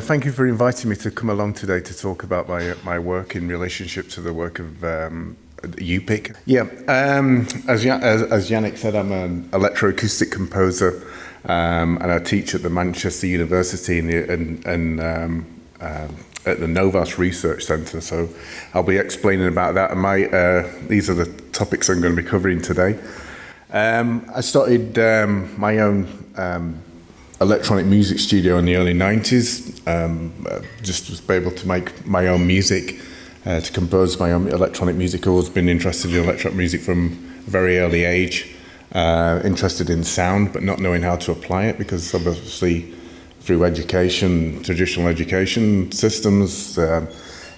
Thank you for inviting me to come along today to talk about my work in relationship to the work of UPIC. Yeah, as Iannis said, I'm an electroacoustic composer, and I teach at the Manchester University at the Novas Research Centre. So I'll be explaining about that, and these are the topics I'm going to be covering today. I started my own electronic music studio in the early 90s, just was able to make my own music, to compose my own electronic music. I've always been interested in electronic music from a very early age, interested in sound, but not knowing how to apply it, because obviously through education, traditional education systems, it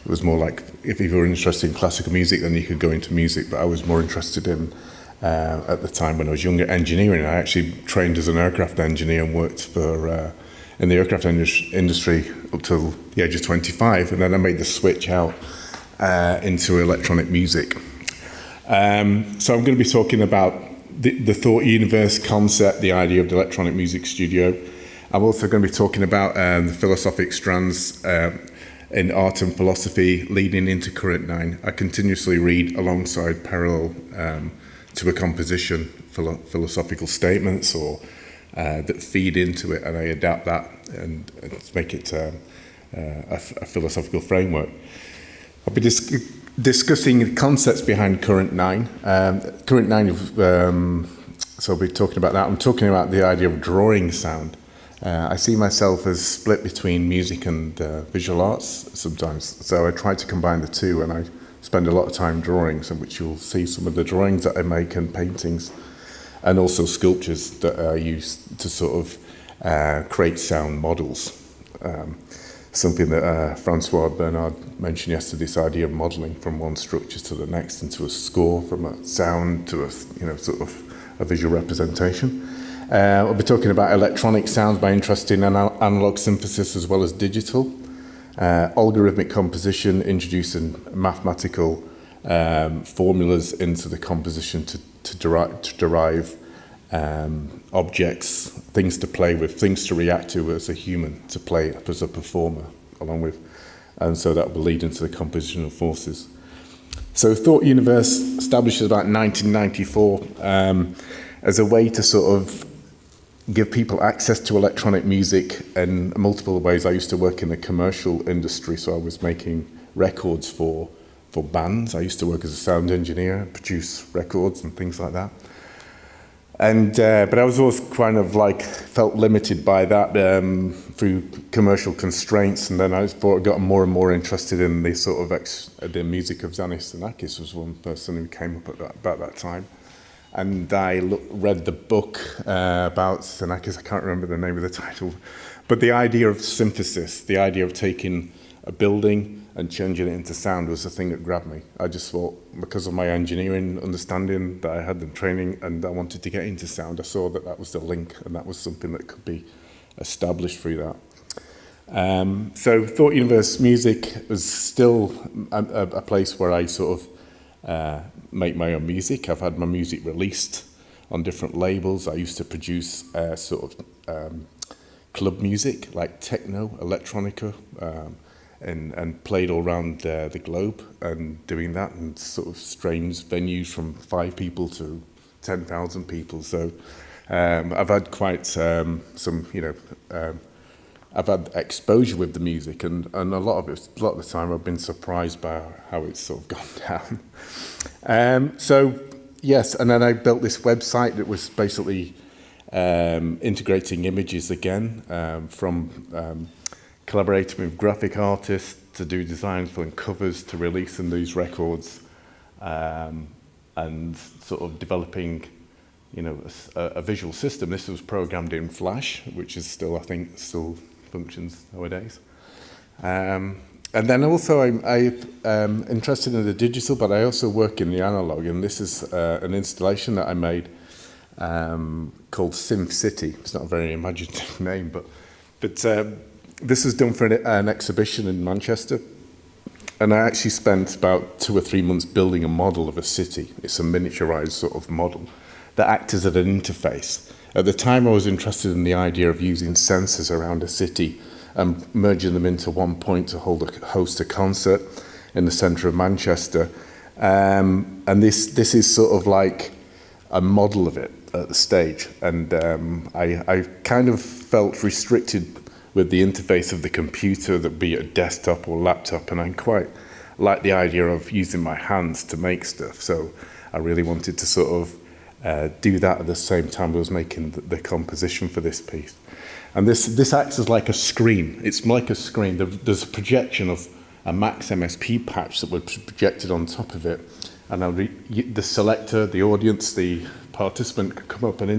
was more like if you were interested in classical music, then you could go into music, but I was more interested in at the time when I was younger, engineering. I actually trained as an aircraft engineer and worked for in the aircraft industry up till the age of 25, and then I made the switch out into electronic music. So I'm going to be talking about the thought universe concept, the idea of the electronic music studio. I'm also going to be talking about the philosophic strands in art and philosophy leading into Current 9. I continuously read alongside parallel to a composition philosophical statements or that feed into it, and I adapt that and make it a philosophical framework. I'll be discussing the concepts behind Current 9. Current 9, so I'll be talking about that. I'm talking about the idea of drawing sound. I see myself as split between music and visual arts sometimes, so I try to combine the two, and I spend a lot of time drawing, so which you'll see some of the drawings that I make and paintings, and also sculptures that I use to sort of create sound models. Something that Francois Bernard mentioned yesterday, this idea of modelling from one structure to the next into a score, from a sound to a sort of a visual representation. I'll be talking about electronic sounds by interested in analog synthesis as well as digital. Algorithmic composition, introducing mathematical formulas into the composition to derive objects, things to play with, things to react to as a human, to play as a performer along with, and so that will lead into the compositional forces. So Thought Universe established about 1994 as a way to sort of give people access to electronic music in multiple ways. I used to work in the commercial industry, so I was making records for bands. I used to work as a sound engineer, produce records and things like that. And but I was always kind of like felt limited by that through commercial constraints, and then I got more and more interested in the sort of the music of Xenakis was one person who came up about that time. And I read the book about Xenakis. I can't remember the name of the title, but the idea of synthesis, the idea of taking a building and changing it into sound was the thing that grabbed me. I just thought, because of my engineering understanding that I had in training, and I wanted to get into sound, I saw that was the link, and that was something that could be established through that. So Thought Universe Music was still a place where I sort of make my own music. I've had my music released on different labels. I used to produce sort of club music like techno, electronica, and played all around the globe and doing that, and sort of strange venues from 5 people to 10,000 people. So I've had quite some, I've had exposure with the music, and a lot of the time I've been surprised by how it's sort of gone down. So yes, and then I built this website that was basically integrating images again, from collaborating with graphic artists to do designs for covers to releasing these records, and sort of developing a visual system. This was programmed in Flash, which is still, I think, still functions nowadays. And then also I'm interested in the digital, but I also work in the analog, and this is an installation that I made called Sim City. It's not a very imaginative name, but this was done for an exhibition in Manchester, and I actually spent about 2 or 3 months building a model of a city. It's a miniaturized sort of model that acts as an interface. At the time, I was interested in the idea of using sensors around a city and merging them into one point to host a concert in the centre of Manchester. And this is sort of like a model of it at the stage. And I kind of felt restricted with the interface of the computer, that be it a desktop or laptop, and I quite like the idea of using my hands to make stuff. So I really wanted to sort of do that at the same time I was making the composition for this piece. And this acts as like a screen. It's like a screen. There's a projection of a Max MSP patch that was projected on top of it. And the selector, the audience, the participant could come up and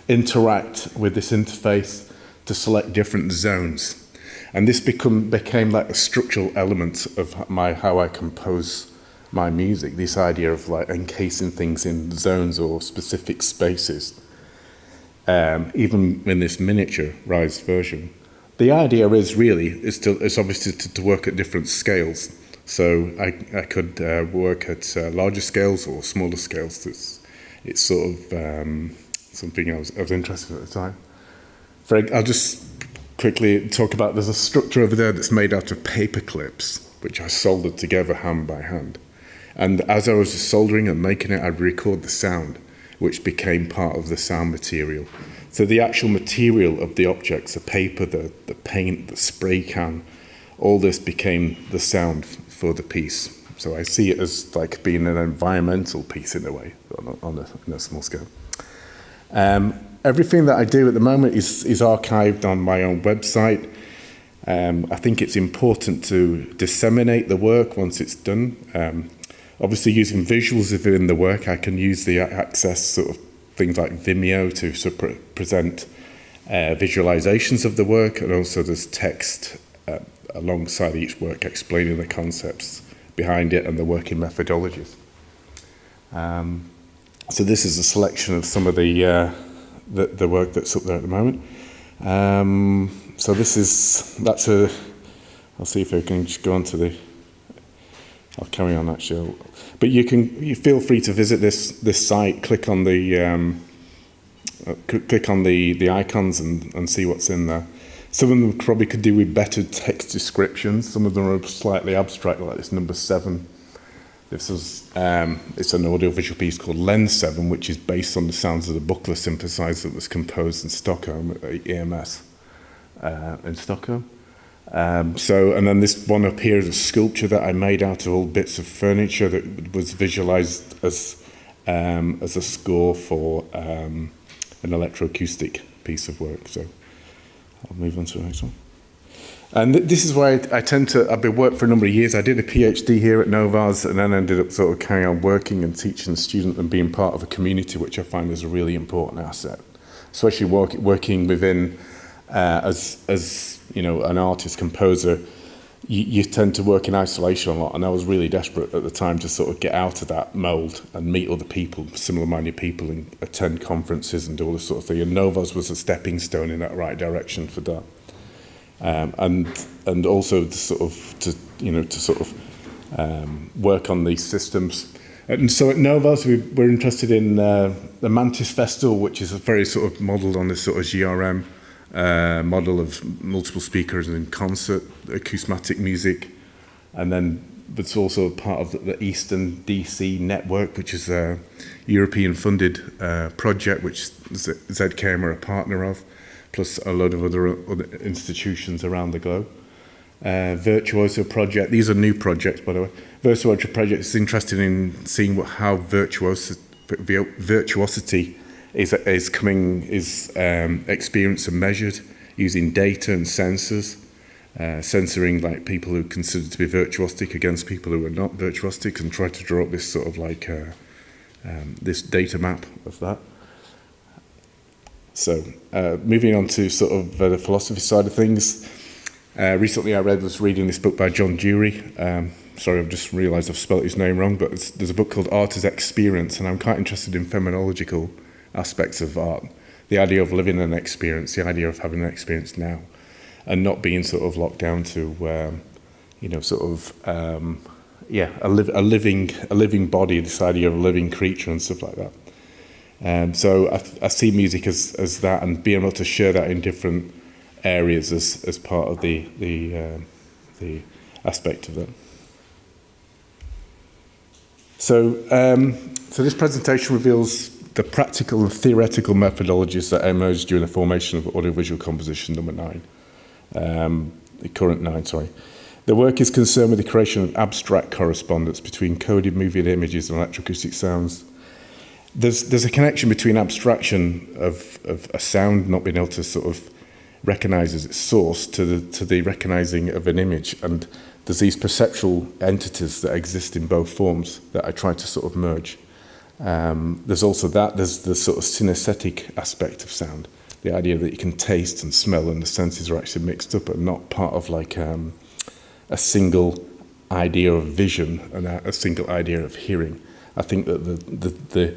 interact with this interface to select different zones. And this became like a structural element of how I compose my music, this idea of like encasing things in zones or specific spaces. Even in this miniaturized version, the idea is obviously to work at different scales. So I could work at larger scales or smaller scales. It's sort of something I was interested in at the time. I'll just quickly talk about, there's a structure over there that's made out of paper clips, which I soldered together hand by hand. And as I was soldering and making it, I'd record the sound, which became part of the sound material. So the actual material of the objects, the paper, the paint, the spray can, all this became the sound for the piece. So I see it as like being an environmental piece in a way, on a small scale. Everything that I do at the moment is archived on my own website. I think it's important to disseminate the work once it's done. Obviously, using visuals within the work, I can use the access sort of things like Vimeo to sort of present visualizations of the work, and also there's text alongside each work explaining the concepts behind it and the working methodologies. So this is a selection of some of the work that's up there at the moment. So I'll see if I can just go on to I'll carry on actually. But you feel free to visit this site, click on the icons and see what's in there. Some of them probably could do with better text descriptions. Some of them are slightly abstract, like this number 7. This is it's an audiovisual piece called Lens 7, which is based on the sounds of the Buchla synthesizer that was composed in Stockholm at EMS in Stockholm. And then this one up here is a sculpture that I made out of all bits of furniture that was visualized as a score for an electroacoustic piece of work. So I'll move on to the next one. And this is why I've been working for a number of years. I did a PhD here at Novas and then ended up sort of carrying on working and teaching students and being part of a community, which I find is a really important asset, especially working within, as you know, an artist, composer, you tend to work in isolation a lot, and I was really desperate at the time to sort of get out of that mould and meet other people, similar-minded people, and attend conferences and do all this sort of thing. And Novas was a stepping stone in that right direction for that. And also to work on these systems. And so at Novas, we're interested in the Mantis Festival, which is a very sort of modelled on this sort of GRM model of multiple speakers and concert, acousmatic music. And then it's also part of the Eastern DC network, which is a European-funded project, which ZKM are a partner of, plus a load of other institutions around the globe. Virtuoso project, these are new projects, by the way. Virtuoso project is interested in seeing how virtuosity is experienced and measured using data and sensors, censoring like people who are considered to be virtuosic against people who are not virtuosic, and try to draw up this sort of like this data map of that. So moving on to sort of the philosophy side of things. Recently I was reading this book by John Dewey. Sorry, I've just realised I've spelt his name wrong, but there's a book called Art as Experience, and I'm quite interested in phenomenological aspects of art. The idea of living an experience, the idea of having an experience now, and not being sort of locked down to, a living body, this idea of a living creature and stuff like that. So I see music as that, and being able to share that in different areas as part of the aspect of that. So this presentation reveals the practical and theoretical methodologies that emerged during the formation of audiovisual composition number 9, the current 9, sorry. The work is concerned with the creation of abstract correspondence between coded moving images and electroacoustic sounds. There's a connection between abstraction of a sound not being able to sort of recognize as its source to the recognizing of an image, and there's these perceptual entities that exist in both forms that I try to sort of merge. There's also there's the sort of synesthetic aspect of sound, the idea that you can taste and smell and the senses are actually mixed up and not part of like a single idea of vision and a single idea of hearing. I think that the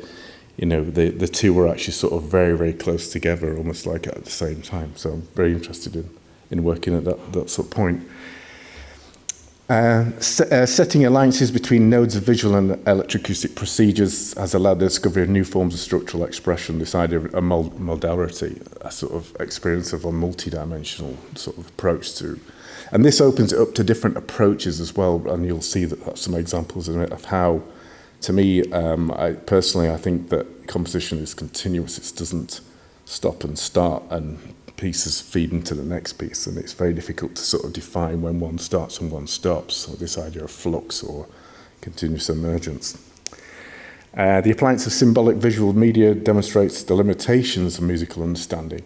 two were actually sort of very, very close together, almost like at the same time. So I'm very interested in working at that sort of point. Setting alliances between nodes of visual and electroacoustic procedures has allowed the discovery of new forms of structural expression, this idea of a modality, a sort of experience of a multidimensional sort of approach to. And this opens it up to different approaches as well, and you'll see that that's some examples in it of how, to me, I think that composition is continuous. It doesn't stop and start, and pieces feed into the next piece, and it's very difficult to sort of define when one starts and one stops, or this idea of flux or continuous emergence. The appliance of symbolic visual media demonstrates the limitations of musical understanding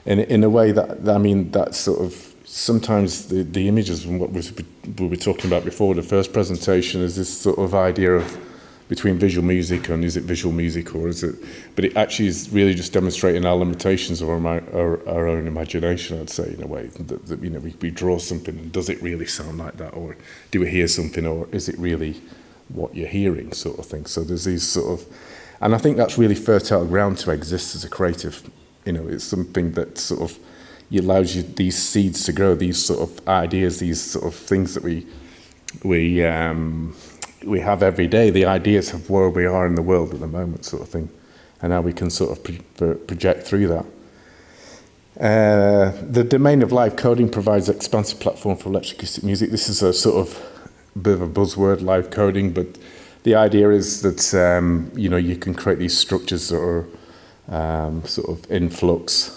in a way that sort of sometimes the images and what we were talking about before the first presentation is this sort of idea of between visual music and is it visual music or is it, but it actually is really just demonstrating our limitations of our own imagination, I'd say, in a way that we draw something and does it really sound like that, or do we hear something, or is it really what you're hearing, sort of thing. So there's these sort of, and I think that's really fertile ground to exist as a creative. It's something that sort of allows you these seeds to grow, these sort of ideas, these sort of things that we have every day, the ideas of where we are in the world at the moment, sort of thing, and how we can sort of project through that. The domain of live coding provides an expansive platform for electroacoustic music. This is a sort of bit of a buzzword, live coding, but the idea is that you can create these structures that are sort of in flux.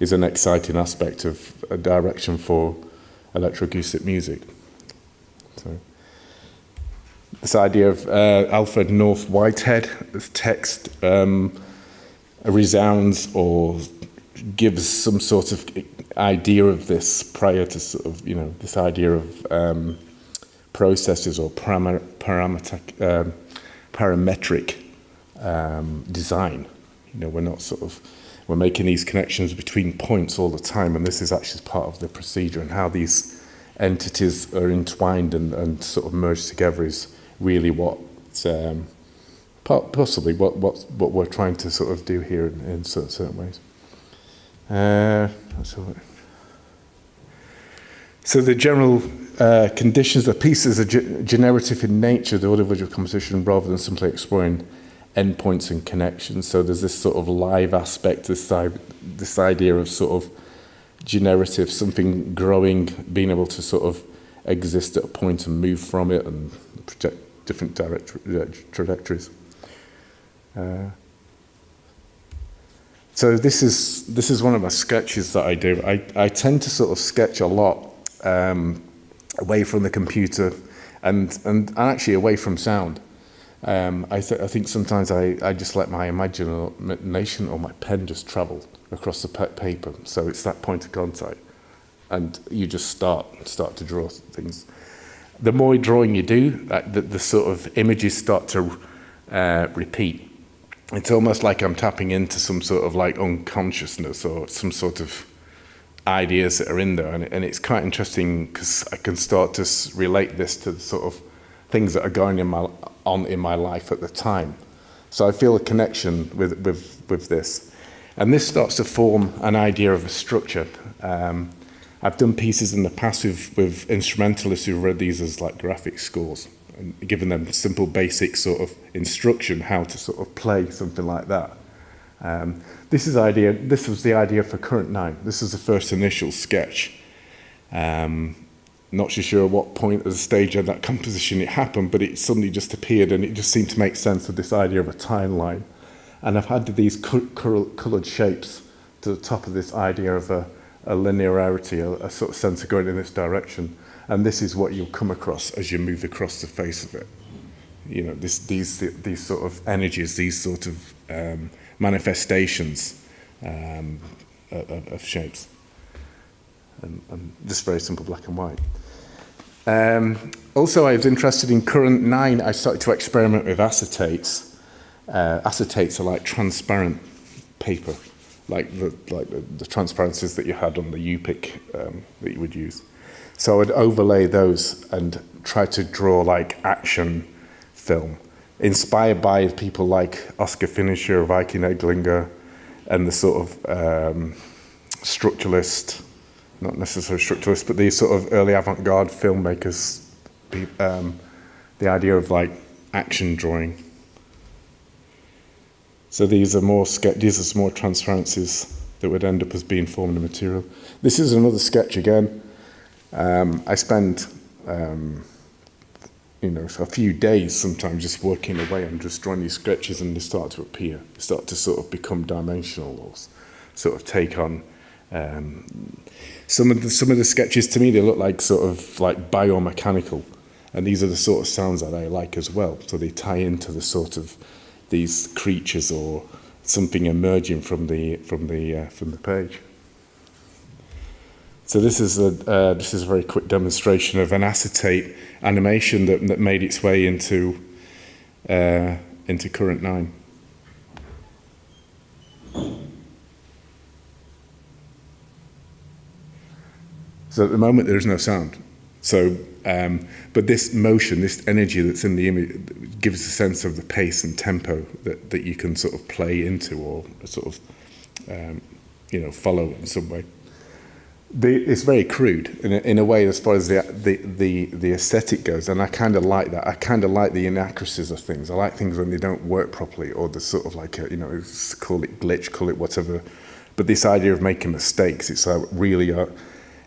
Is an exciting aspect of a direction for electroacoustic music. So, this idea of Alfred North Whitehead, this text resounds or gives some sort of idea of this prior to sort of, this idea of processes or parametric design. We're making these connections between points all the time, and this is actually part of the procedure, and how these entities are entwined and sort of merged together is really what possibly what we're trying to sort of do here in certain ways. So the general conditions, the pieces are generative in nature, the audiovisual composition, rather than simply exploring endpoints and connections. So there's this sort of live aspect, this idea of sort of generative, something growing, being able to sort of exist at a point and move from it and project different trajectories. So this is one of my sketches that I do. I tend to sort of sketch a lot away from the computer and actually away from sound. I think sometimes I just let my imagination or my pen just travel across the paper. So it's that point of contact, and you just start to draw things. The more drawing you do, the sort of images start to repeat. It's almost like I'm tapping into some sort of like unconsciousness or some sort of ideas that are in there, and it's quite interesting because I can start to relate this to the sort of things that are going on in my life at the time. So I feel a connection with this. And this starts to form an idea of a structure. I've done pieces in the past with instrumentalists who've read these as like graphic scores and given them simple basic sort of instruction how to sort of play something like that. This was the idea for Current 9. This is the first initial sketch. Not too sure at what point of the stage of that composition it happened, but it suddenly just appeared, and it just seemed to make sense of this idea of a timeline. And I've had these coloured shapes to the top of this idea of a linearity, a sort of sense of going in this direction. And this is what you'll come across as you move across the face of it. You know, these sort of energies, these sort of manifestations of shapes. And just very simple black and white. Also, I was interested in Current 9. I started to experiment with acetates. Acetates are like transparent paper, like the transparencies that you had on the UPIC that you would use. So I would overlay those and try to draw like action film, inspired by people like Oscar Finisher, Viking Eglinger, and the sort of structuralist, not necessarily structuralist, but these sort of early avant-garde filmmakers, the idea of like action drawing. So these are more transparencies that would end up as being formed in material. This is another sketch again. I spend a few days sometimes just working away and just drawing these sketches, and they start to appear, start to sort of become dimensional, or sort of take on some of the sketches. To me, they look like sort of like biomechanical, and these are the sort of sounds that I like as well. So they tie into the sort of these creatures or something emerging from the page. So this is a very quick demonstration of an acetate animation that made its way into Current 9. So at the moment there is no sound. So, but this motion, this energy that's in the image, gives a sense of the pace and tempo that you can sort of play into, or sort of follow in some way. It's very crude in a way as far as the aesthetic goes, and I kind of like that. I kind of like the inaccuracies of things. I like things when they don't work properly, or the sort of like call it glitch, call it whatever. But this idea of making mistakes, it's like really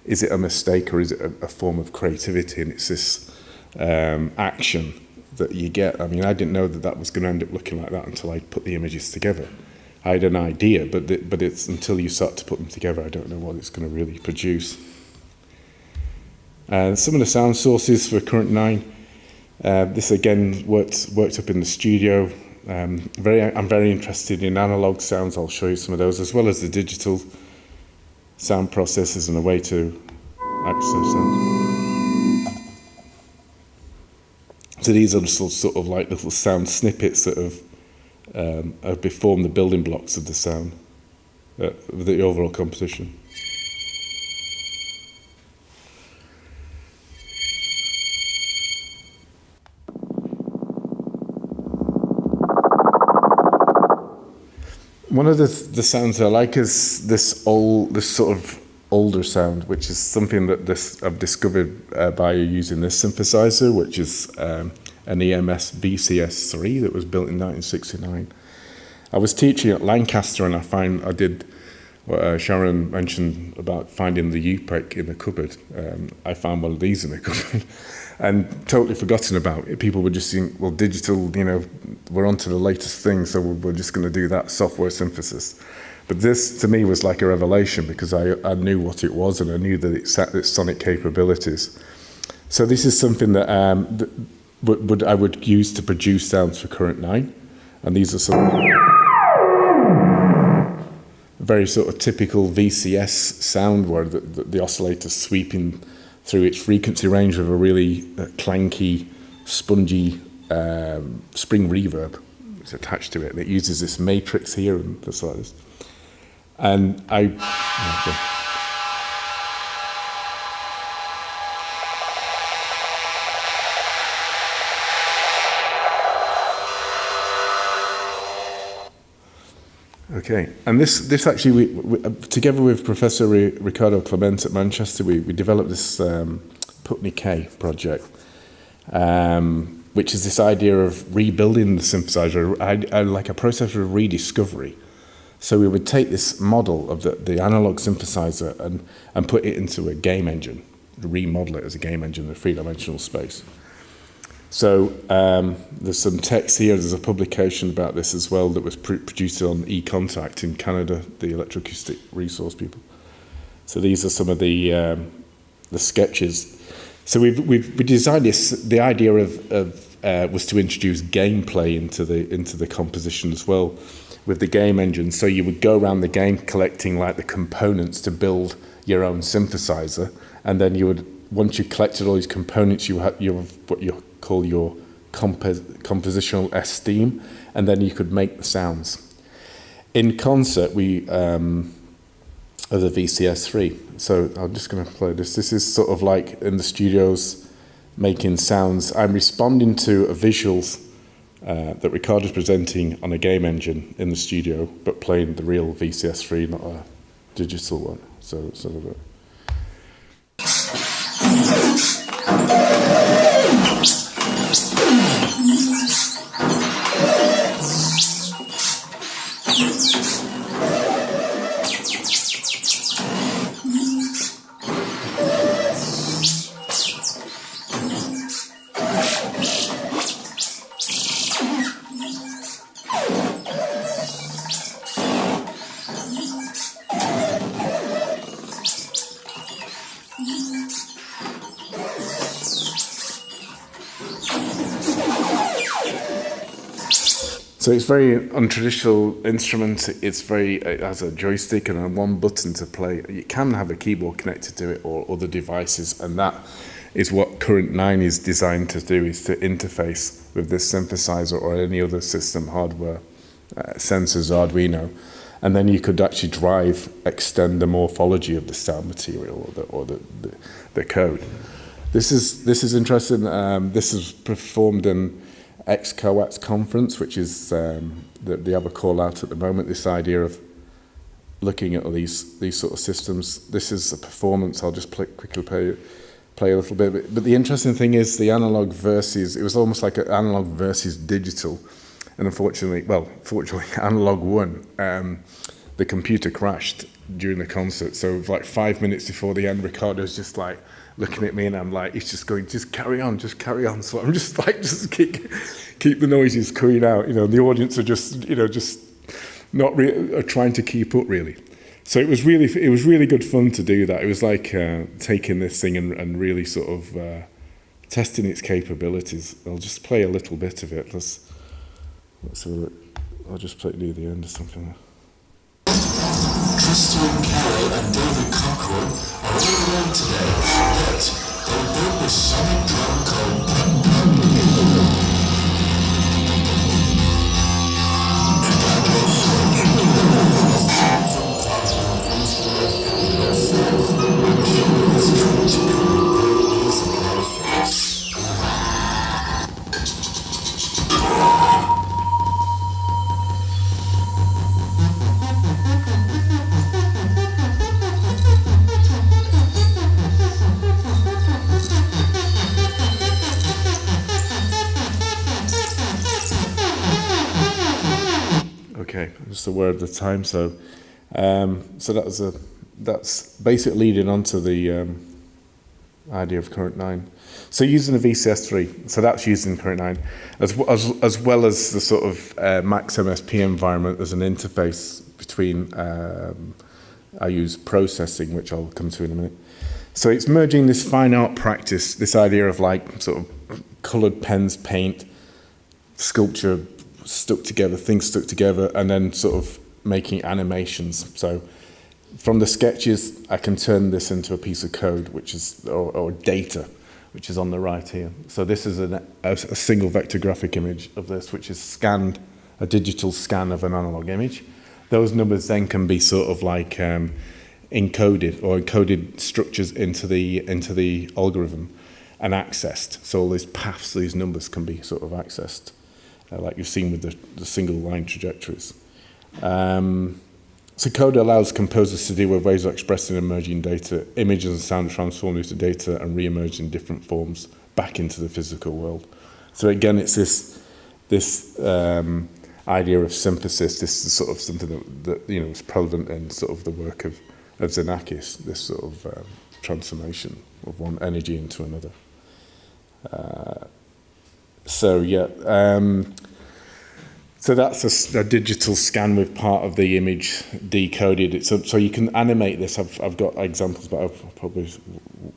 is it a mistake or is it a form of creativity? And it's this action that you get. I mean, I didn't know that was going to end up looking like that until I put the images together. I had an idea, but it's until you start to put them together, I don't know what it's going to really produce. Some of the sound sources for Current 9. This again worked up in the studio. I'm very interested in analog sounds. I'll show you some of those, as well as the digital sound processors and a way to access sound. So these are sort of like little sound snippets that have formed the building blocks of the sound, of the overall composition. One of the sounds I like is this sort of older sound, which is something that I've discovered by using this synthesizer, which is an EMS VCS3 that was built in 1969. I was teaching at Lancaster, and I did what Sharon mentioned about finding the UPIC in the cupboard. I found one of these in the cupboard. And totally forgotten about it. People would just think, well, digital, we're onto the latest thing, so we're just going to do that software synthesis. But this, to me, was like a revelation, because I knew what it was, and I knew that it had its sonic capabilities. So this is something that I would use to produce sounds for Current 9. And these are some very sort of typical VCS sound, where the oscillator's sweeping through its frequency range with a really clanky, spongy spring reverb that's attached to it. And it uses this matrix here and this like this. And Okay, and this actually, we together with Professor Ricardo Clement at Manchester, we developed this Putney K project, which is this idea of rebuilding the synthesizer, like a process of rediscovery. So we would take this model of the analog synthesizer and put it into a game engine, remodel it as a game engine in a three-dimensional space. So there's some text here. There's a publication about this as well that was produced on eContact in Canada, the electroacoustic resource people. So these are some of the sketches. So we designed this. The idea was to introduce gameplay into the composition as well, with the game engine. So you would go around the game collecting like the components to build your own synthesizer, and then you would, once you collected all these components, you have what you call your compositional esteem, and then you could make the sounds. In concert, we of the VCS3. So I'm just going to play this. This is sort of like in the studios making sounds. I'm responding to a visuals that Ricardo's presenting on a game engine in the studio, but playing the real VCS3, not a digital one. So sort of a So it's very untraditional instrument. It has a joystick and one button to play. You can have a keyboard connected to it or other devices, and that is what Current 9 is designed to do, is to interface with this synthesizer or any other system hardware, sensors, Arduino, and then you could actually extend the morphology of the sound material or the code. This is interesting. This is performed in XCOAT's conference, which is the other call out at the moment, this idea of looking at all these sort of systems. This is a performance. I'll just quickly play a little bit. But the interesting thing is the analog versus, it was almost like an analog versus digital. And fortunately, analog won. The computer crashed during the concert. So like 5 minutes before the end, Ricardo's just like looking at me, and I'm like, he's just going, just carry on. So I'm just like, just keep the noises coming out. The audience are just not are trying to keep up really. So it was really good fun to do that. It was like taking this thing and really sort of testing its capabilities. I'll just play a little bit of it. Let's have a look. I'll just play near the end or something. Christina, Carol, and David Cochrane are all alone today, yet they built this sonic drum called Okay, just a word at a time. So that's basically leading on to the idea of Current 9. So using the VCS3, so that's used in Current 9, as well as the sort of Max MSP environment as an interface between, I use processing, which I'll come to in a minute. So it's merging this fine art practice, this idea of like sort of coloured pens, paint, sculpture, things stuck together, and then sort of making animations. So from the sketches, I can turn this into a piece of code, which is or data, which is on the right here. So this is a single vector graphic image of this, which is a digital scan of an analog image. Those numbers then can be sort of like encoded structures into the algorithm and accessed. So all these paths, these numbers can be sort of accessed. Like you've seen with the single line trajectories. So code allows composers to deal with ways of expressing and merging data, images and sound transformed into data and re-emerge in different forms back into the physical world. So again, it's this idea of synthesis. This is sort of something that you know is prevalent in sort of the work of Xenakis. This sort of transformation of one energy into another. So that's a digital scan with part of the image decoded. So you can animate this. I've got examples, but I'll probably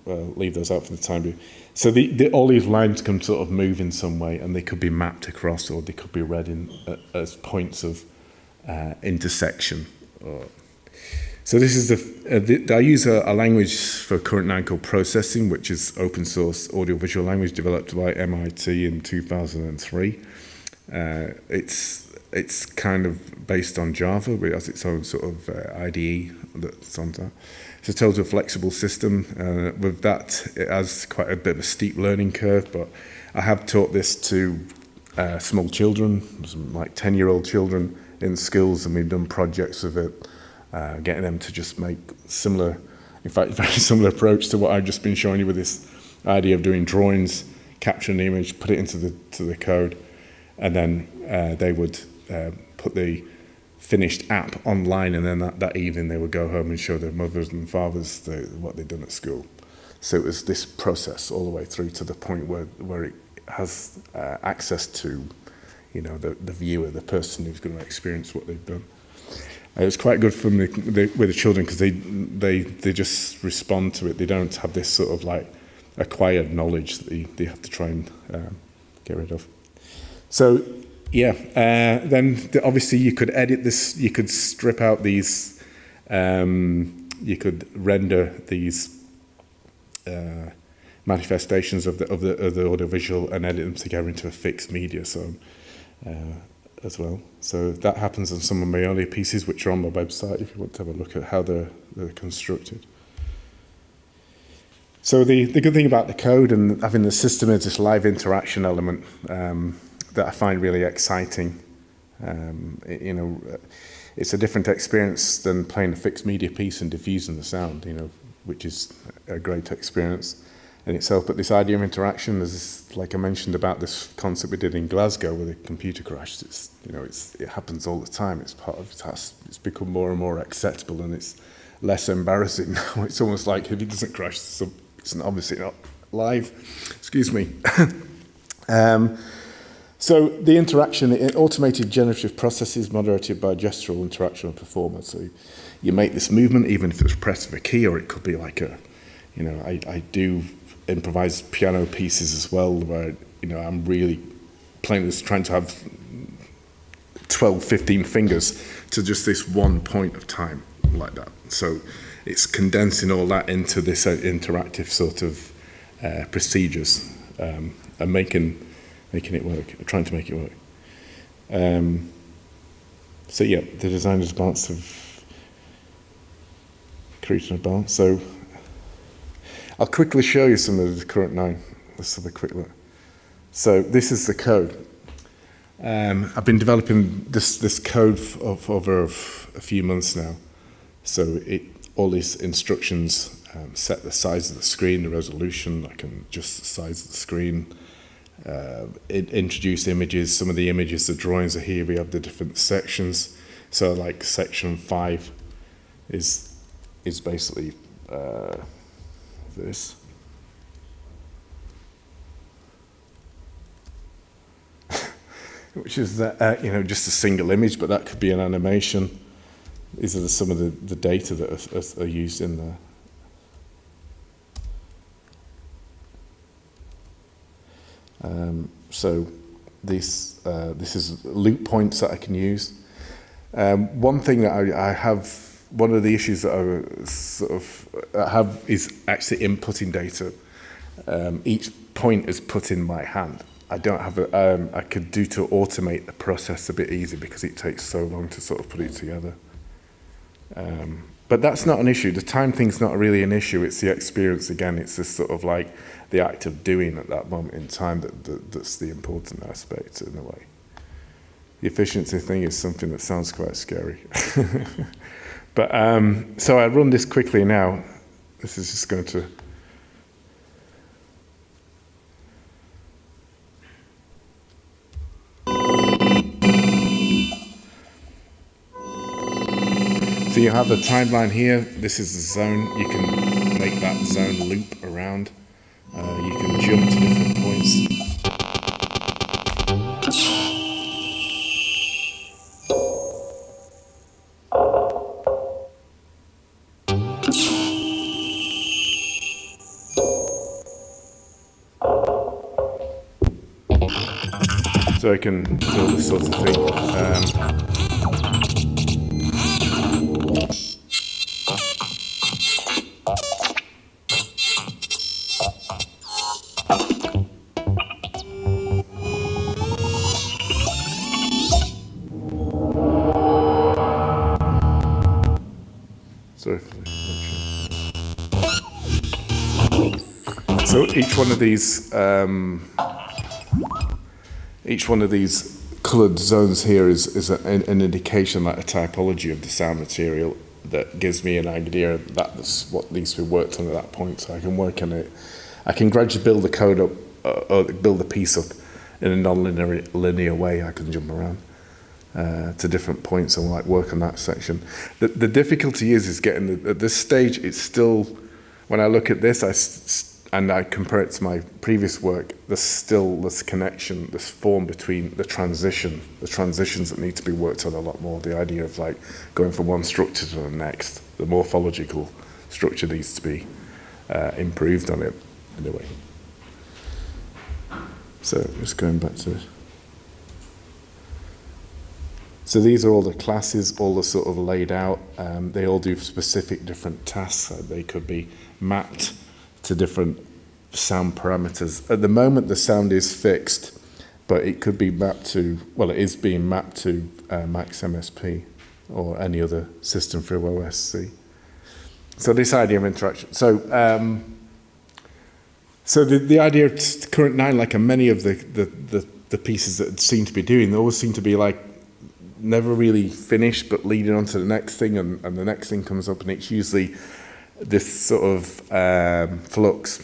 leave those out for the time being. So all these lines can sort of move in some way, and they could be mapped across, or they could be read as points of intersection. So this is I use a language for current now called processing, which is open source audiovisual language developed by MIT in 2003. It's kind of based on Java, but it has its own sort of IDE that's on that. It's a total flexible system. With that, it has quite a bit of a steep learning curve, but I have taught this to small children, like 10-year-old children in schools, and we've done projects with it, getting them to just make similar, in fact, very similar approach to what I've just been showing you with this idea of doing drawings, capturing the image, put it into the code, and then they would put the finished app online, and then that evening they would go home and show their mothers and fathers what they'd done at school. So it was this process all the way through to the point where it has access to, you know, the viewer, the person who's going to experience what they've done. It was quite good for me with the children because they just respond to it. They don't have this sort of like acquired knowledge that they have to try and get rid of. So then obviously you could edit this. You could strip out these. You could render these manifestations of the audiovisual and edit them together into a fixed media. So. As well. So that happens on some of my earlier pieces, which are on my website if you want to have a look at how they're constructed. So the good thing about the code and having the system is this live interaction element that I find really exciting. It's a different experience than playing a fixed media piece and diffusing the sound, which is a great experience in itself. But this idea of interaction is, like I mentioned about this concept we did in Glasgow with the computer crash. It happens all the time. It's part of it. It's become more and more acceptable, and it's less embarrassing now. It's almost like if it doesn't crash, it's obviously not live. Excuse me. So the interaction, automated generative processes moderated by gestural interaction and performance. So you make this movement, even if it's press of a key, or it could be like I do improvised piano pieces as well, where I'm really playing this, trying to have 12, 15 fingers to just this one point of time like that. So it's condensing all that into this interactive sort of procedures and making it work, trying to make it work. The designer's advance of creating a balance. So I'll quickly show you some of the current 9. Let's have a quick look. So this is the code. I've been developing this code for over a few months now. So all these instructions set the size of the screen, the resolution. I can adjust the size of the screen. Introduce images. Some of the images, the drawings are here. We have the different sections. So like section 5 is basically this. Which is just a single image, but that could be an animation. These are some of the data that are used in there. So this is loop points that I can use. One thing that I have, one of the issues that I have is actually inputting data. Each point is put in my hand. I don't have I could do to automate the process a bit easier because it takes so long to sort of put it together. But that's not an issue. The time thing's not really an issue. It's the experience again. It's just sort of like the act of doing at that moment in time that's the important aspect in a way. The efficiency thing is something that sounds quite scary. But so I run this quickly now. This is just going to. So you have the timeline here. This is the zone. You can make that zone loop around. You can jump to different points. So I can do all this sort of thing. Sorry for the interruption. So each one of these coloured zones here is an indication, like a typology of the sound material that gives me an idea that that's what needs to be worked on at that point. So I can work on it. I can gradually build the code up, or build the piece up in a non-linear way. I can jump around to different points and like work on that section. The difficulty is getting at this stage. It's still, when I look at this, and I compare it to my previous work, there's still this connection, this form between the transitions that need to be worked on a lot more. The idea of like going from one structure to the next, the morphological structure needs to be improved on it in a way. So just going back to it. So these are all the classes, all the sort of laid out. They all do specific different tasks. They could be mapped to different sound parameters. At the moment, the sound is fixed, but it could be mapped to, well, it is being mapped to Max MSP or any other system through OSC. So this idea of interaction. So the idea of current 9, like many of the pieces that seem to be doing, they always seem to be like never really finished, but leading on to the next thing, and the next thing comes up, and it's usually this sort of flux.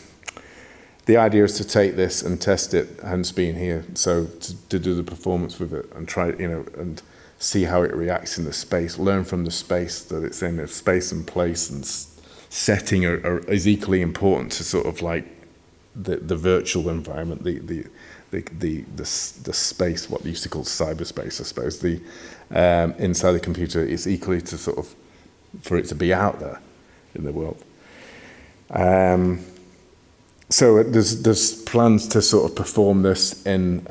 The idea is to take this and test it, hence being here. So to do the performance with it and try, and see how it reacts in the space, learn from the space that it's in. If space and place and setting is equally important to sort of like the virtual environment, the space, what they used to call cyberspace, I suppose. The inside the computer is equally to sort of, for it to be out there in the world. So there's plans to sort of perform this in.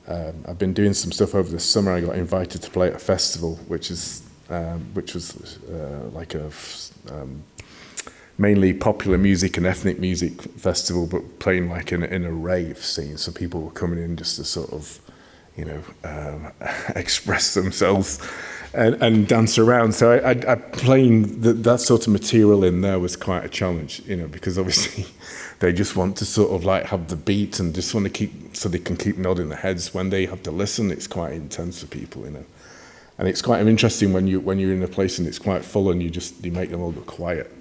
I've been doing some stuff over the summer. I got invited to play at a festival, which was like a mainly popular music and ethnic music festival, but playing like in a rave scene. So people were coming in just to sort of, express themselves and dance around. So I playing that sort of material in there was quite a challenge, because obviously they just want to sort of like have the beat and just want to keep, so they can keep nodding their heads when they have to listen. It's quite intense for people, and it's quite interesting when you're in a place and it's quite full and you make them all go quiet.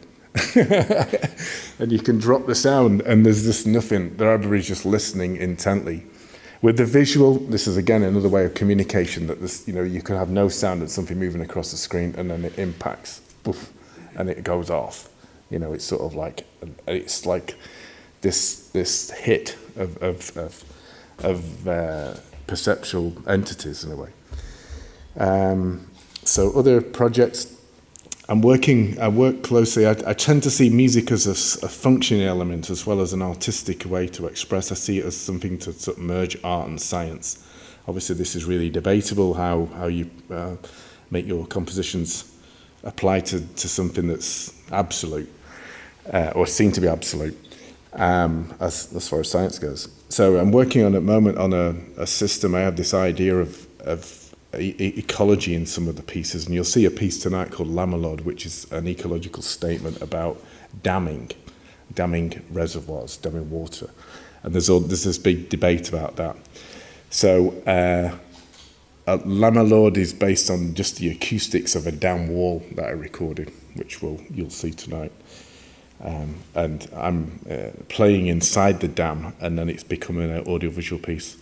And you can drop the sound and there's just nothing. Everybody's just listening intently. With the visual, this is again another way of communication, that this, you can have no sound and something moving across the screen and then it impacts, poof, and it goes off. It's sort of like, it's like this hit of perceptual entities in a way. So other projects, I work closely. I tend to see music as a functioning element as well as an artistic way to express. I see it as something to sort of merge art and science. Obviously, this is really debatable, how you make your compositions apply to something that's absolute, or seem to be absolute, as far as science goes. So I'm working on at the moment on a system. I have this idea of ecology in some of the pieces, and you'll see a piece tonight called Lammerlord, which is an ecological statement about damming reservoirs, damming water, and there's this big debate about that. So Lammerlord is based on just the acoustics of a dam wall that I recorded, which you'll see tonight, and I'm playing inside the dam, and then it's becoming an audiovisual piece.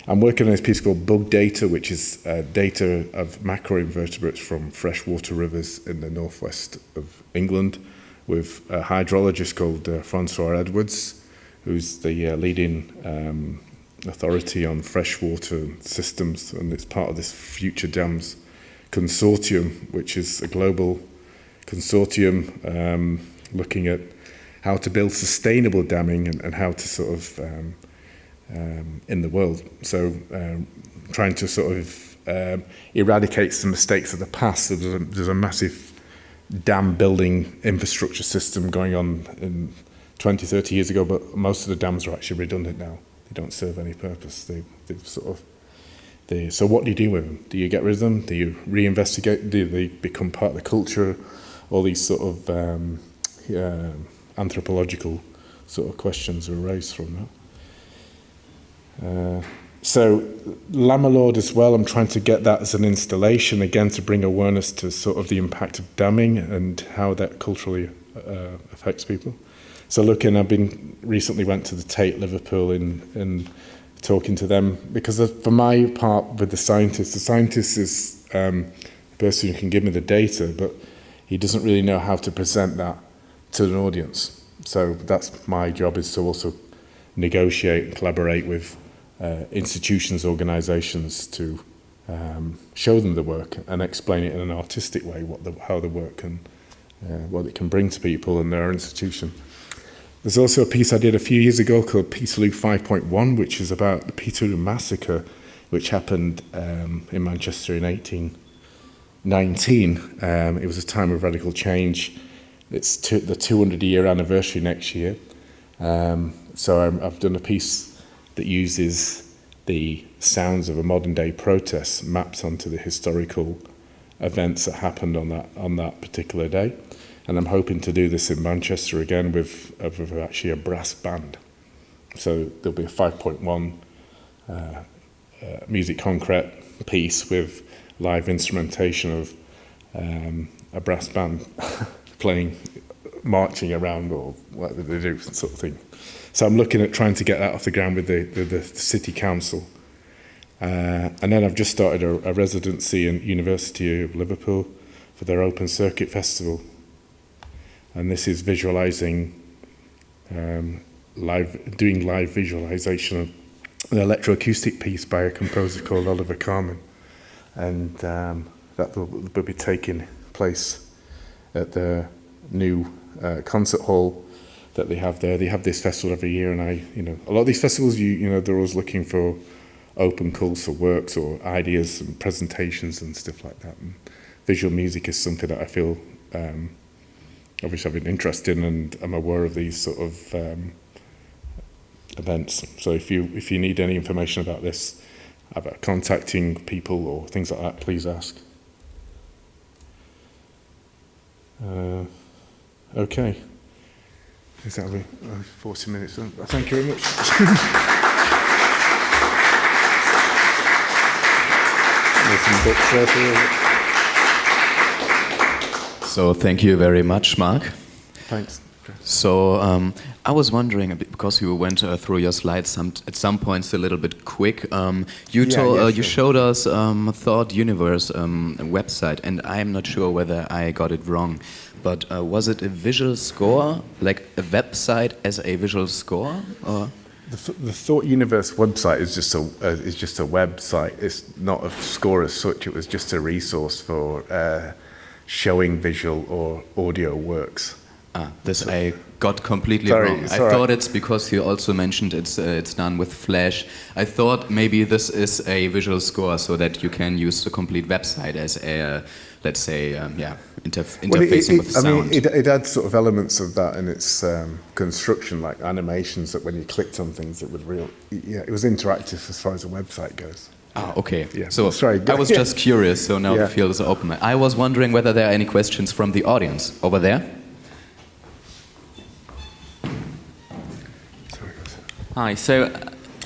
I'm working on this piece called Bug Data, which is data of macroinvertebrates from freshwater rivers in the northwest of England, with a hydrologist called Francois Edwards, who's the leading authority on freshwater systems, and it's part of this Future Dams Consortium, which is a global consortium looking at how to build sustainable damming and how to sort of in the world. So trying to sort of eradicate some mistakes of the past. So there's a massive dam building infrastructure system going on in 20, 30 years ago, but most of the dams are actually redundant now. They don't serve any purpose. They've sort of so what do you do with them? Do you get rid of them? Do you reinvestigate? Do they become part of the culture? All these sort of anthropological sort of questions are raised from that. So Lammerlord as well, I'm trying to get that as an installation, again, to bring awareness to sort of the impact of damming and how that culturally affects people. So I've been recently went to the Tate Liverpool in talking to them, because for my part with the scientist is the person who can give me the data, but he doesn't really know how to present that to an audience. So that's my job, is to also negotiate and collaborate with institutions, organisations to show them the work and explain it in an artistic way, how the work can, what it can bring to people in their institution. There's also a piece I did a few years ago called Peterloo 5.1, which is about the Peterloo massacre, which happened in Manchester in 1819. It was a time of radical change. It's the 200-year anniversary next year. So I've done a piece that uses the sounds of a modern-day protest mapped onto the historical events that happened on that particular day. And I'm hoping to do this in Manchester again with actually a brass band. So there'll be a 5.1 music concrete piece with live instrumentation of a brass band playing, marching around, or whatever they do, sort of thing. So I'm looking at trying to get that off the ground with the city council. And then I've just started a residency in University of Liverpool for their Open Circuit Festival. And this is visualising, doing live visualisation of an electroacoustic piece by a composer called Oliver Carmen. And that will be taking place at the new concert hall that they have there. They have this festival every year, and a lot of these festivals, they're always looking for open calls for works or ideas and presentations and stuff like that. And visual music is something that I feel obviously I've been interested in, and I'm aware of these sort of events. So if you need any information about this, about contacting people or things like that, please ask. Okay. Is that 40 minutes? Thank you very much. There's some books there for you. So thank you very much, Mark. Thanks. So I was wondering, because you went through your slides at some points a little bit quick. You showed us Thought Universe website, and I am not sure whether I got it wrong. But was it a visual score, like a website as a visual score, or? The Thought Universe website is just a website. It's not a score as such. It was just a resource for showing visual or audio works. This I got completely wrong. I thought it's because you also mentioned it's done with Flash. I thought maybe this is a visual score so that you can use the complete website as a, let's say, interfacing with sound. I mean, it had sort of elements of that in its construction, like animations that when you clicked on things, it was interactive as far as the website goes. Okay. Yeah. So I was just curious, so now the field is open. I was wondering whether there are any questions from the audience over there. Hi, so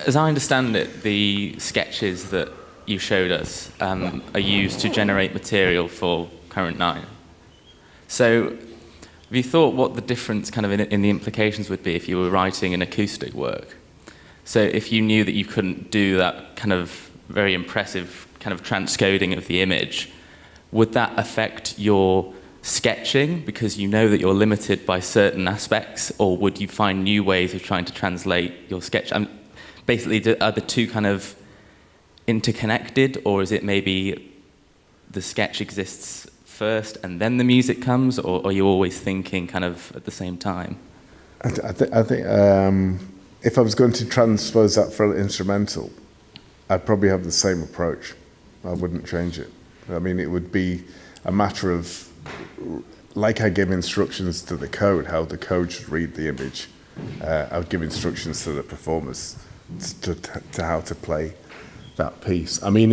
as I understand it, the sketches that you showed us are used to generate material for Current 9. So have you thought what the difference kind of in the implications would be if you were writing an acoustic work? So if you knew that you couldn't do that kind of very impressive kind of transcoding of the image, would that affect your sketching because you know that you're limited by certain aspects, or would you find new ways of trying to translate your sketch? Basically, are the two kind of interconnected, or is it maybe the sketch exists first and then the music comes, or are you always thinking kind of at the same time? I think if I was going to transpose that for an instrumental, I'd probably have the same approach. I wouldn't change it. I mean, it would be a matter of, like I give instructions to the code, how the code should read the image. I would give instructions to the performers to how to play that piece. I mean,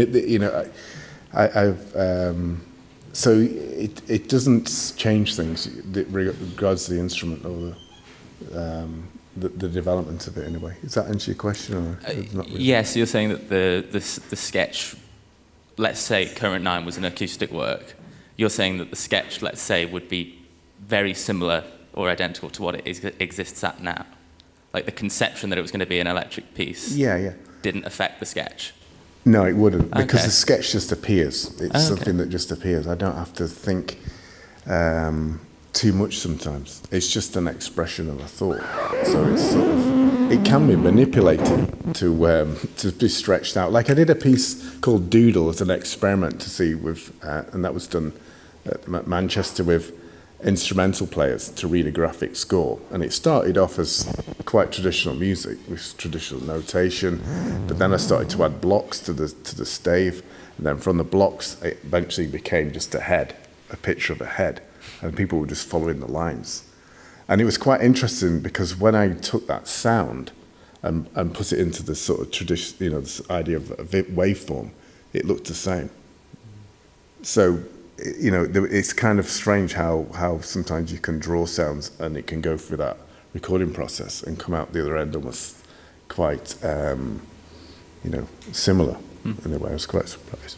so it doesn't change things regards to the instrument or the development of it in a way. Does that answer your question? Or not really? Yes, you're saying that the sketch, let's say Current 9 was an acoustic work, you're saying that the sketch, let's say, would be very similar or identical to what it exists at now. Like the conception that it was going to be an electric piece didn't affect the sketch. No, it wouldn't, because Okay. the sketch just appears. It's something that just appears. I don't have to think too much sometimes. It's just an expression of a thought. So it's sort of, it can be manipulated to be stretched out. Like I did a piece called Doodle as an experiment to see with, and that was done at Manchester with instrumental players to read a graphic score. And it started off as quite traditional music with traditional notation, but then I started to add blocks to the stave, and then from the blocks it eventually became just a picture of a head, and people were just following the lines. And it was quite interesting because when I took that sound and put it into the sort of tradition, this idea of a waveform, it looked the same. So it's kind of strange how sometimes you can draw sounds and it can go through that recording process and come out the other end almost quite, similar in a way. I was quite surprised.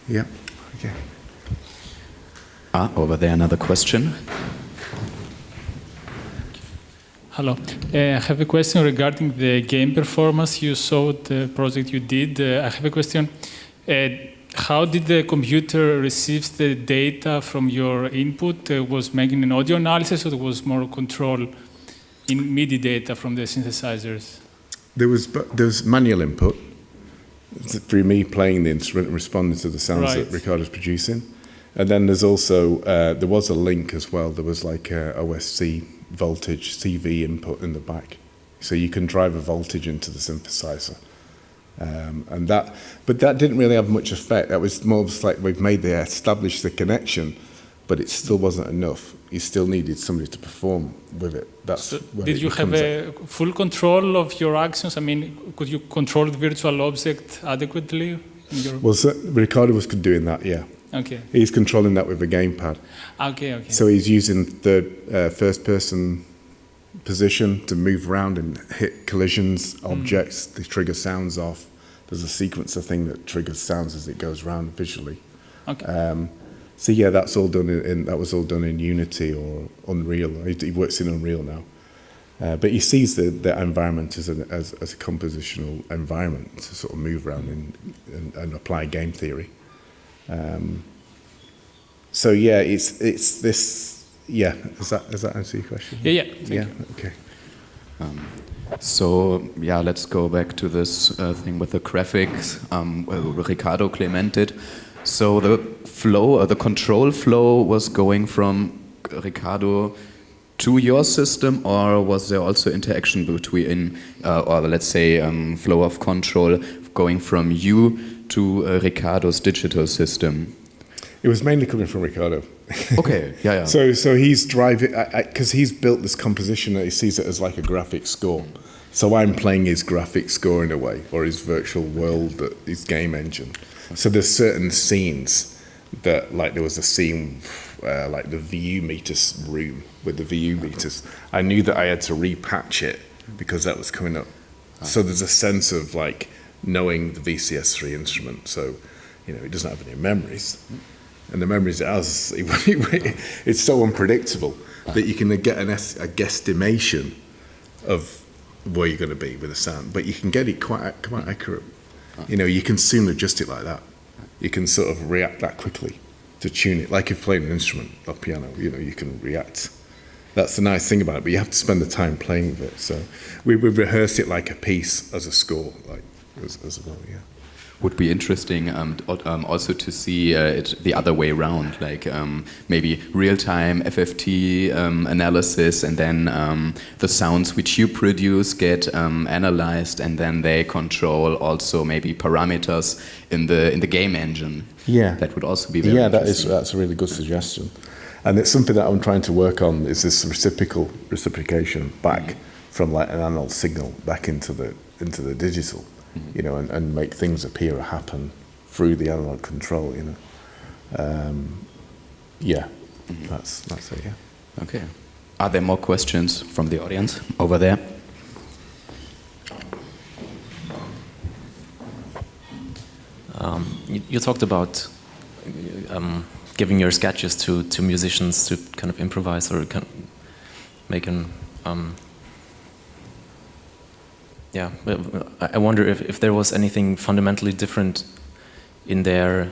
Yeah, okay. Over there, another question. Hello. I have a question regarding the game performance. You saw the project you did. I have a question. How did the computer receive the data from your input? Was making an audio analysis, or there was more control in MIDI data from the synthesizers? There was manual input through me playing the instrument and responding to the sounds that Ricardo's producing. And then there's also, there was a link as well. There was like a OSC voltage CV input in the back. So you can drive a voltage into the synthesizer. But that didn't really have much effect. That was more like we've established the connection, but it still wasn't enough. You still needed somebody to perform with it. Did you have a full control of your actions? I mean, could you control the virtual object adequately? Ricardo was doing that, yeah. Okay. He's controlling that with a gamepad. Okay. So he's using the first-person position to move around and hit collisions, objects, they trigger sounds off. There's a sequencer thing that triggers sounds as it goes around visually. Okay. So yeah, that was all done in Unity or Unreal. He works in Unreal now. But he sees the environment as a compositional environment to sort of move around and apply game theory. So yeah, it's this. Yeah, does that answer your question? Yeah. Thank you. Okay. So yeah, let's go back to this thing with the graphics. Ricardo Clemented. So the flow, the control flow, was going from Ricardo to your system, or was there also interaction between, or let's say, flow of control going from you to Ricardo's digital system? It was mainly coming from Ricardo. Okay, yeah. So he's driving, because he's built this composition that he sees it as like a graphic score. So I'm playing his graphic score in a way, or his virtual world, his game engine. So there's certain scenes that, like there was a scene, like the VU meters room with the VU meters. I knew that I had to repatch it because that was coming up. So there's a sense of like knowing the VCS3 instrument. So, it doesn't have any memories. And the memories it has, it's so unpredictable that you can get a guesstimation of where you're going to be with the sound, but you can get it quite accurate. You know, you can soon adjust it like that. You can sort of react that quickly to tune it. Like if you're playing an instrument, a piano, you know, you can react. That's the nice thing about it, but you have to spend the time playing with it. So we rehearsed it like a piece as a score, like as well, yeah. Would be interesting also to see it the other way around, like maybe real-time FFT analysis, and then the sounds which you produce get analyzed, and then they control also maybe parameters in the game engine. Yeah, that would also be very interesting. That's a really good suggestion, and it's something that I'm trying to work on. Is this reciprocation back from like an analog signal back into the digital. You know, and make things appear or happen through the analog control. You know, that's it. Yeah. Okay. Are there more questions from the audience over there? You talked about giving your sketches to musicians to kind of improvise or kind of make an. Yeah, I wonder if there was anything fundamentally different in their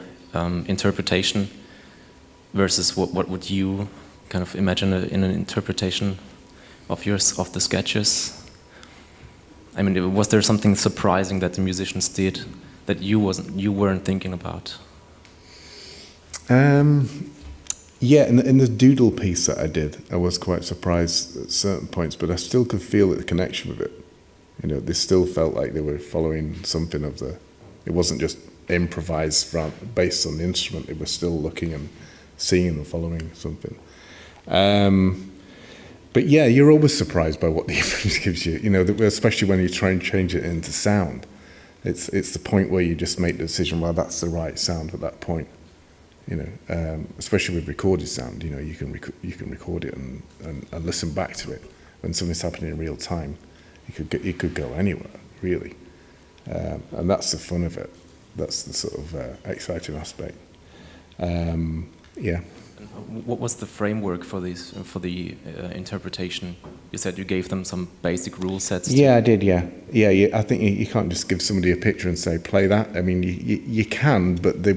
interpretation versus what would you kind of imagine in an interpretation of yours, of the sketches? I mean, was there something surprising that the musicians did that you weren't thinking about? Yeah, in the Doodle piece that I did, I was quite surprised at certain points, but I still could feel the connection with it. You know, they still felt like they were following something of the. It wasn't just improvised based on the instrument. They were still looking and seeing and following something. But yeah, you're always surprised by what the image gives you. You know, especially when you try and change it into sound. It's the point where you just make the decision. Well, that's the right sound at that point. You know, especially with recorded sound. You know, you can record it and listen back to it when something's happening in real time. It could go anywhere, really, and that's the fun of it. That's the sort of exciting aspect. Yeah. What was the framework for the interpretation? You said you gave them some basic rule sets. Yeah, I did. Yeah. I think you can't just give somebody a picture and say play that. I mean, you can, but you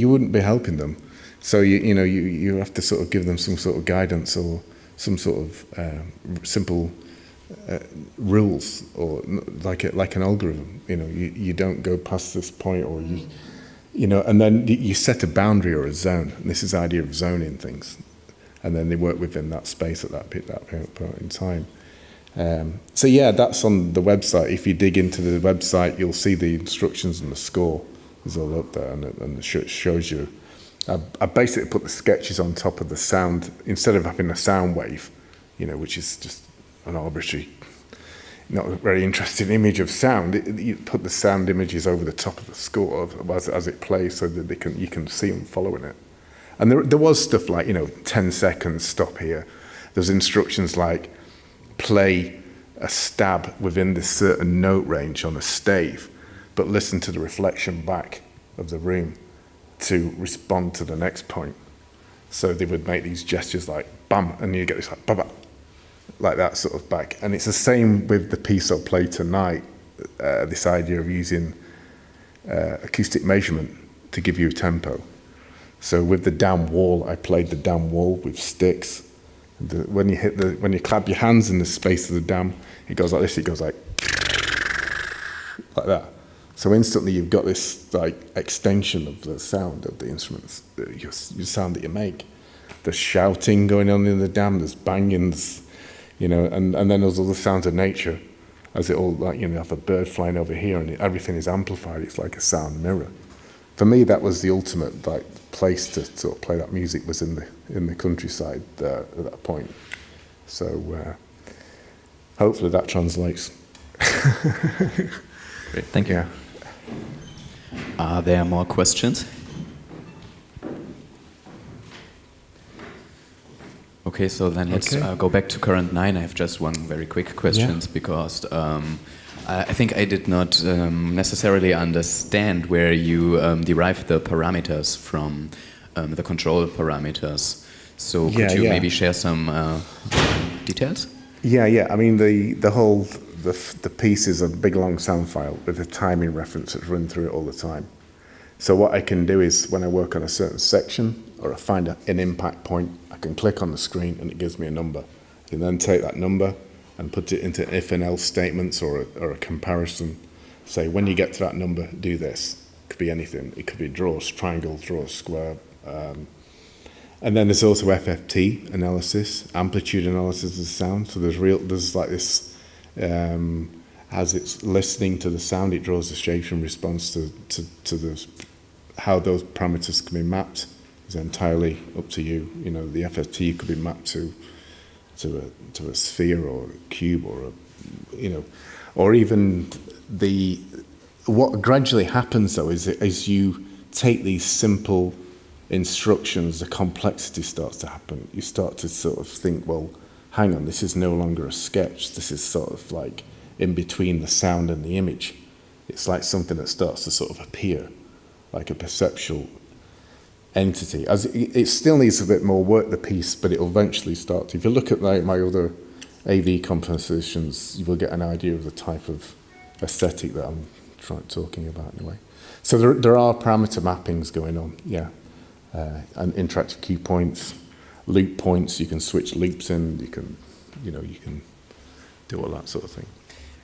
wouldn't be helping them. So you have to sort of give them some sort of guidance or some sort of simple rules, or like an algorithm. You know, you don't go past this point, or you know, and then you set a boundary or a zone. And this is the idea of zoning things, and then they work within that space at that point in time. So yeah, that's on the website. If you dig into the website, you'll see the instructions and the score is all up there, and it shows you. I basically put the sketches on top of the sound instead of having a sound wave, you know, which is just an arbitrary, not a very interesting image of sound. You put the sound images over the top of the score as it plays, so that you can see them following it. And there was stuff like, you know, 10 seconds, stop here. There's instructions like play a stab within this certain note range on a stave, but listen to the reflection back of the room to respond to the next point. So they would make these gestures like bam, and you get this like ba-ba, like that sort of back. And it's the same with the piece I'll play tonight, this idea of using acoustic measurement to give you a tempo. So with the down wall, I played the down wall with sticks. When you clap your hands in the space of the dam, it goes like this, it goes like that. So instantly you've got this like extension of the sound of the instruments, your sound that you make. There's shouting going on in the dam, there's bangings, you know, and then there's all the sounds of nature, as it all, like, you know, you have a bird flying over here and everything is amplified. It's like a sound mirror. For me, that was the ultimate like place to sort of play that music, was in the countryside there at that point. So hopefully that translates. Great, thank you. Yeah. Are there more questions? Okay, so then let's go back to current 9. I have just one very quick question, because I think I did not necessarily understand where you derive the parameters from, the control parameters. So could you maybe share some details? Yeah. I mean, the whole the piece is a big long sound file with a timing reference that's run through it all the time. So what I can do is when I work on a certain section or I find an impact point, I can click on the screen and it gives me a number. I can then take that number and put it into if and else statements or a comparison. Say when you get to that number, do this. It could be anything. It could be draw a triangle, draw a square. And then there's also FFT analysis, amplitude analysis of sound. So there's like this, as it's listening to the sound, it draws the shapes in response to how those parameters can be mapped. Is entirely up to you. You know, the FFT could be mapped to a sphere or a cube or or even what gradually happens though is as you take these simple instructions, the complexity starts to happen. You start to sort of think, well, hang on, this is no longer a sketch. This is sort of like in between the sound and the image. It's like something that starts to sort of appear, like a perceptual entity. As it still needs a bit more work, the piece, but it'll eventually start to. If you look at my other AV compositions, you will get an idea of the type of aesthetic that I'm talking about anyway. So there are parameter mappings going on, yeah. And interactive key points, loop points, you can switch loops in, you can do all that sort of thing.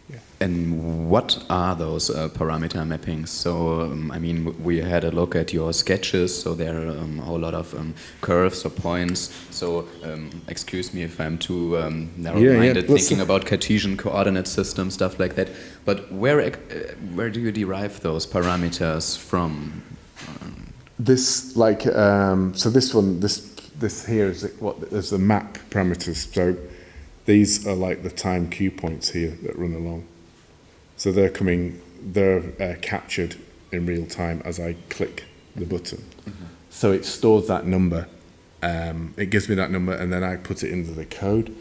Yeah. And what are those parameter mappings? So, I mean, we had a look at your sketches, so there are a whole lot of curves or points. So, excuse me if I'm too narrow-minded, thinking about Cartesian coordinate systems, stuff like that. But where do you derive those parameters from? This, like, so this one, this here is there's the map parameters. So these are like the time cue points here that run along. So they're captured in real time as I click the button. Mm-hmm. So it stores that number. It gives me that number, and then I put it into the code.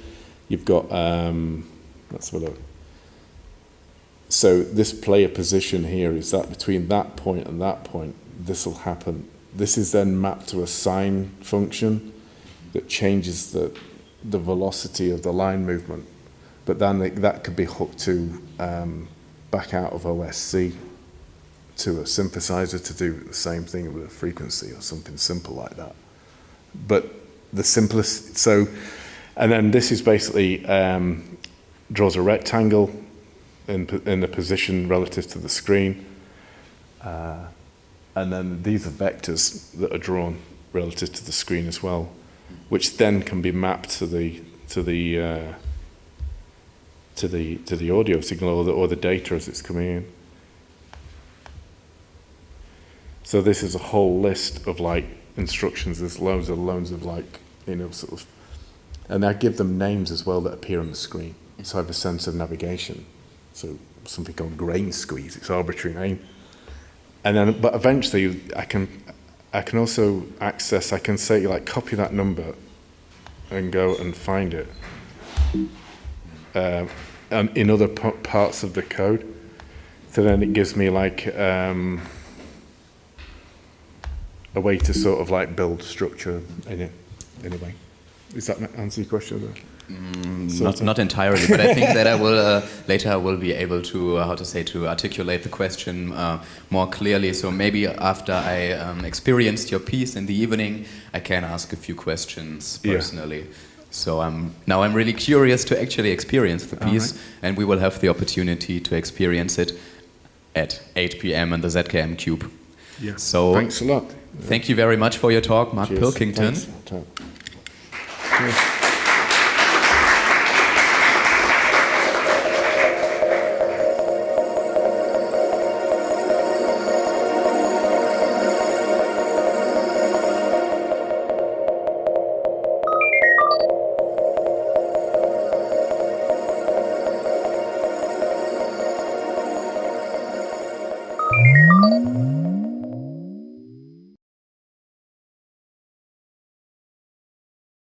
You've got let's have a look. So this player position here is that between that point and that point, this will happen. This is then mapped to a sine function that changes the velocity of the line movement, but then that could be hooked to back out of OSC to a synthesizer to do the same thing with a frequency or something simple like that. But the simplest, and then this is basically draws a rectangle in the position relative to the screen, and then these are vectors that are drawn relative to the screen as well, which then can be mapped to the audio signal or the data as it's coming in. So this is a whole list of like instructions. There's loads of like sort of, and I give them names as well that appear on the screen. So I have a sense of navigation. So something called grain squeeze. It's arbitrary name. And then, but eventually, I can also access. I can say like copy that number, and go and find it in other parts of the code. So then it gives me like a way to sort of like build structure in it. Anyway, does that answer your question? Not entirely, but I think that I will later I will be able to to articulate the question more clearly. So maybe after I experienced your piece in the evening, I can ask a few questions personally. Yeah. So I'm really curious to actually experience the piece, and we will have the opportunity to experience it at 8 p.m. in the ZKM Cube. Yeah. So thanks a lot. Thank you very much for your talk, Mark Cheers. Pilkington. Thanks.